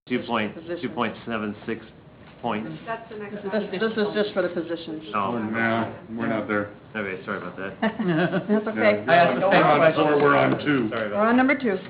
2.76 points. That's the next This one. is just for the positions. Oh, No, we're not there. okay, sorry about that. That's okay. Yeah, I asked the we're same on question. four, we're on two. Sorry We're about on number 2. Okay.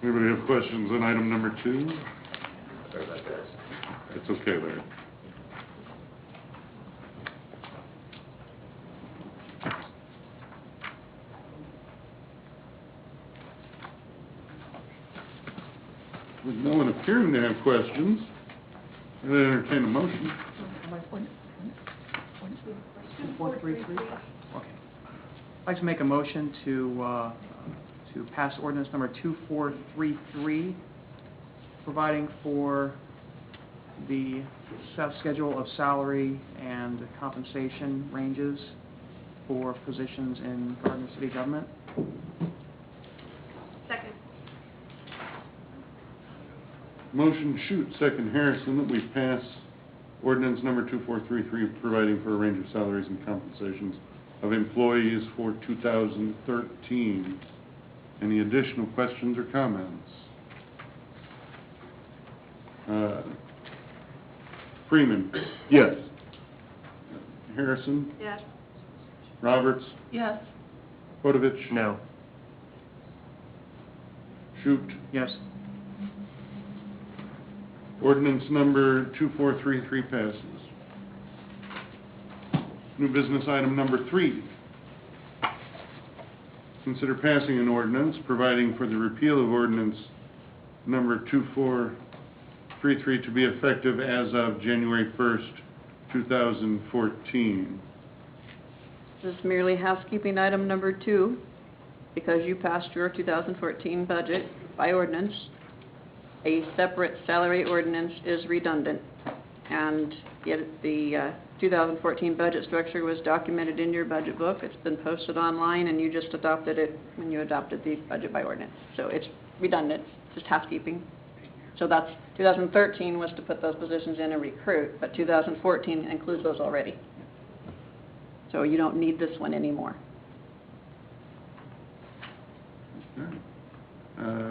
Anybody have questions on item number 2? that. Sorry about that. It's okay, Larry. With no one appearing to have questions, I'd entertain a motion. 2433? Okay. I'd like to make a motion to pass ordinance number 2433, providing for the schedule of salary and compensation ranges for positions in Gardner City government. Second. Motion Shute, second Harrison, that we pass ordinance number 2433, providing for a range of salaries and compensations of employees for 2013. Any additional questions or comments? Freeman? Yes. Harrison? Yes. Roberts? Yes. Podovich? No. Shute? Yes. Ordinance number 2433 passes. New business item number 3. Consider passing an ordinance providing for the repeal of ordinance number 2433 to be effective as of January 1st, 2014. This is merely housekeeping item number 2, because you passed your 2014 budget by ordinance. A separate salary ordinance is redundant, and yet the 2014 budget structure was documented in your budget book. It's been posted online, and you just adopted it when you adopted the budget by ordinance. So it's redundant, just housekeeping. So that's 2013 was to put those positions in and recruit, but 2014 includes those already. So you don't need this one anymore. Okay.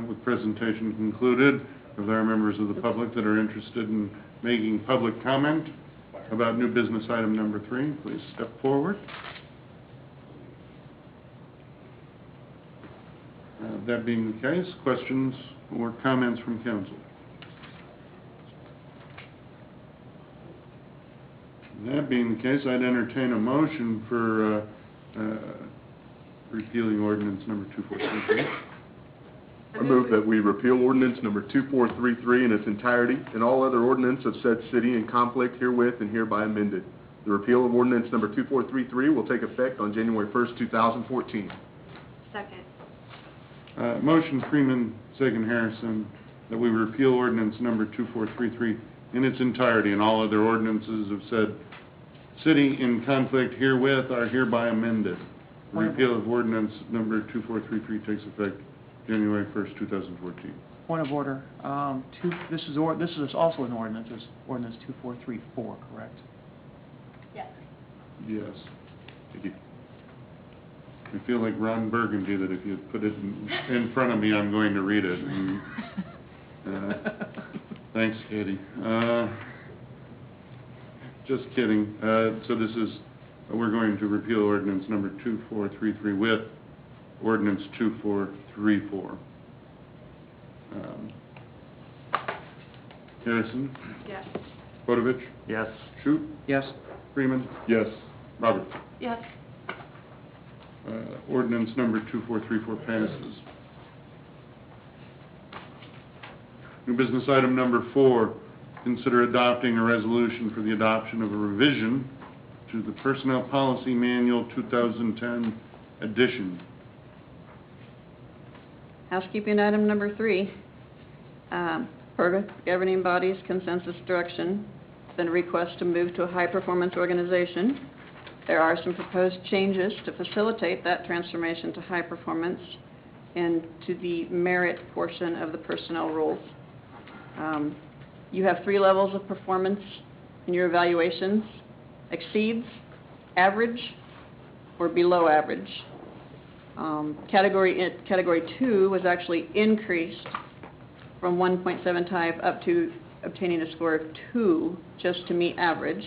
With presentation concluded, if there are members of the public that are interested in making public comment about new business item number 3, please step forward. That being the case, questions or comments from council? That being the case, I'd entertain a motion for repealing ordinance number 2433. I move that we repeal ordinance number 2433 in its entirety and all other ordinance of said city in conflict herewith and hereby amended. The repeal of ordinance number 2433 will take effect on January 1st, 2014. Second. Motion Freeman, second Harrison, that we repeal ordinance number 2433 in its entirety and all other ordinances of said city in conflict herewith are hereby amended. Repeal of ordinance number 2433 takes effect January 1st, 2014. Point of order. This is also an ordinance. It's ordinance 2434, correct? Yes. Yes. Thank you. I feel like Ron Burgundy, that if you put it in front of me, I'm going to read it. And, thanks, Katie. Just kidding. So this is, we're going to repeal ordinance number 2433 with ordinance 2434. Harrison? Yes. Podovich? Yes. Shute? Yes. Freeman? Yes. Roberts? Yes. Ordinance number 2434 passes. New business item number 4, consider adopting a resolution for the adoption of a revision to the Personnel Policy Manual 2010 edition. Housekeeping item number 3, per governing body's consensus direction, it's been a request to move to a high-performance organization. There are some proposed changes to facilitate that transformation to high performance and to the merit portion of the personnel rules. You have 3 levels of performance in your evaluations: exceeds, average, or below average. Category 2 was actually increased from 1.75 up to obtaining a score of 2 just to meet average.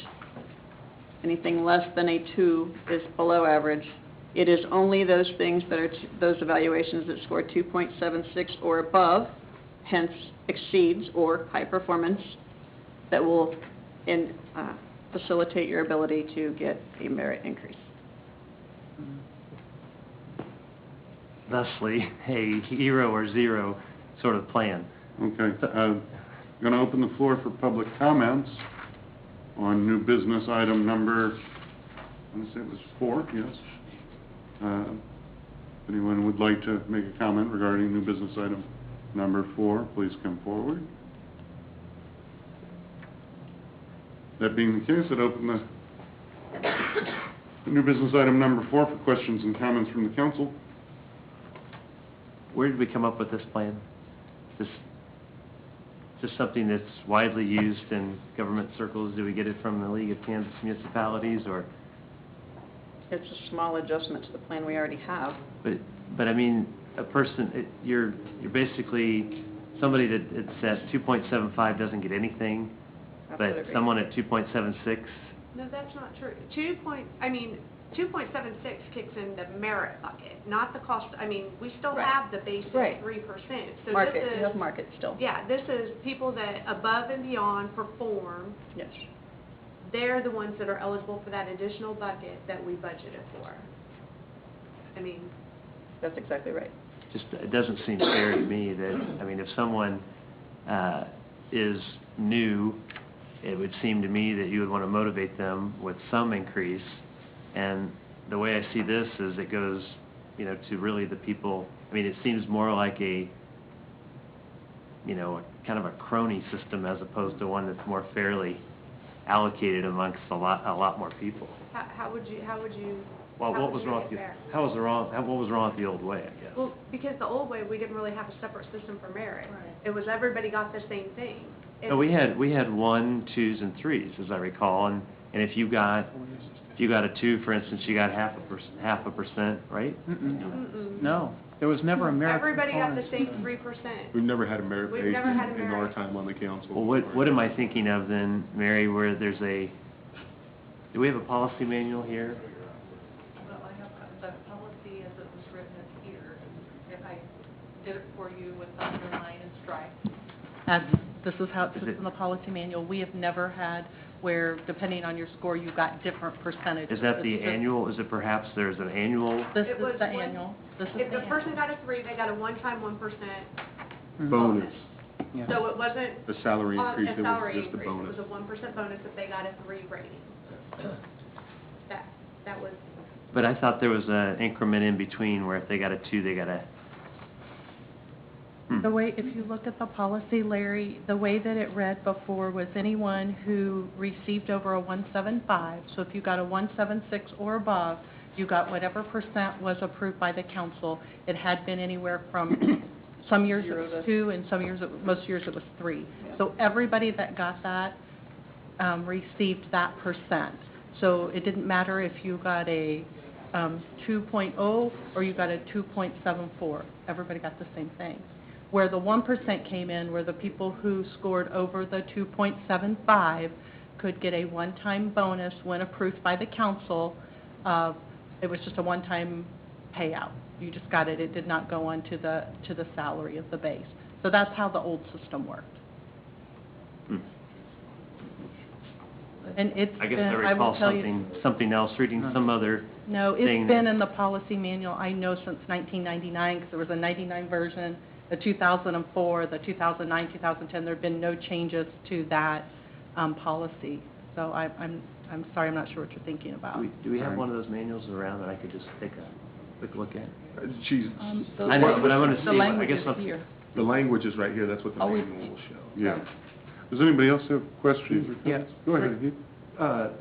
Anything less than a 2 is below average. It is only those things that are, those evaluations that score 2.76 or above, hence exceeds or high performance, that will facilitate your ability to get a merit increase. Thusly, a 0 or 0 sort of plan. Okay, going to open the floor for public comments on new business item number, I want to say it was 4, yes. If anyone would like to make a comment regarding new business item number 4, please come forward. That being the case, I'd open the new business item number 4 for questions and comments from the council. Where did we come up with this plan? Just something that's widely used in government circles? Do we get it from the League of Kansas Municipalities, or? It's a small adjustment to the plan we already have. But I mean, a person, you're basically, somebody that it says 2.75 doesn't get anything, but Absolutely. someone at 2.76, No, that's not true. 2.76 kicks in the merit bucket, not the cost. I mean, we still Right. have the basic Right. 3%. So Market, this you is, have market still. yeah, this is people that above and beyond perform. Yes. They're the ones that are eligible for that additional bucket that we budgeted for. I mean, That's exactly right. just, it doesn't seem fair to me that, I mean, if someone is new, it would seem to me that you would want to motivate them with some increase. And the way I see this is it goes, to really the people, I mean, it seems more like a kind of a crony system as opposed to one that's more fairly allocated amongst a lot more people. how would you? Well, how what would was you wrong make with it fair? what was wrong with the old way, I guess? Well, because the old way, we didn't really have a separate system for merit. It was everybody got the same thing. No, we had 1, 2s, and 3s, as I recall, and if you got a 2, for instance, you got half a percent, right? Mm-mm. No, there was never a merit Everybody got the component. same 3%. We've never had a merit We've pay never had a in our merit. time on the council. Well, what am I thinking of then, Mary, where there's do we have a policy manual here? Well, I have the policy as it was written is here, if I did it for you with underline and strike. And this is how it Is sits it- in the policy manual. We have never had where, depending on your score, you got different percentages. Is that the It's just- annual, is it perhaps there's an annual? This It is was the one- annual. This is If the the person annual. got a 3, they got a one-time 1% Bonus. Yeah. So it wasn't The salary a increase, it was salary just a increase. bonus. It was a 1% bonus if they got a 3 rating. That was, But I thought there was an increment in between where if they got a 2, they got a... The way, if you look at the policy, Larry, the way that it read before was anyone who received over a 175, so if you got a 176 or above, you got whatever percent was approved by the council. It had been anywhere from, some years it 0 was to- 2, and some years, most years it was 3. So everybody that got that received that percent. So it didn't matter if you got a 2.0 or you got a 2.74. Everybody got the same thing. Where the 1% came in, where the people who scored over the 2.75 could get a one-time bonus when approved by the council. It was just a one-time payout. You just got it. It did not go on to the salary of the base. So that's how the old system worked. And it's I guess been, I I will recall tell you. something else, reading some other No, thing it's been that- in the policy manual, I know, since 1999, because there was a 99 version, the 2004, the 2009, 2010, there have been no changes to that policy. So I'm sorry, I'm not sure what you're thinking about. Do we have one of those manuals around that I could just take a quick look at? She's, I know, but I want to see, The I language guess is I'm- here. the language is right here, that's what the Oh, manual will show. Yeah. Does anybody else have questions or Yeah. comments? Go ahead, Heath.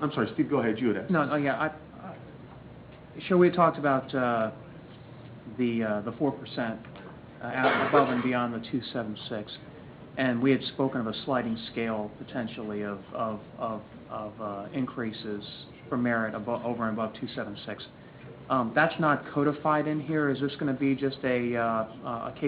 I'm sorry, Steve, go ahead, you had asked. No, yeah, sure, we had talked about the 4% above and beyond the 276, and we had spoken of a sliding scale potentially of increases for merit over and above 276. That's not codified in here. Is this going to be just a case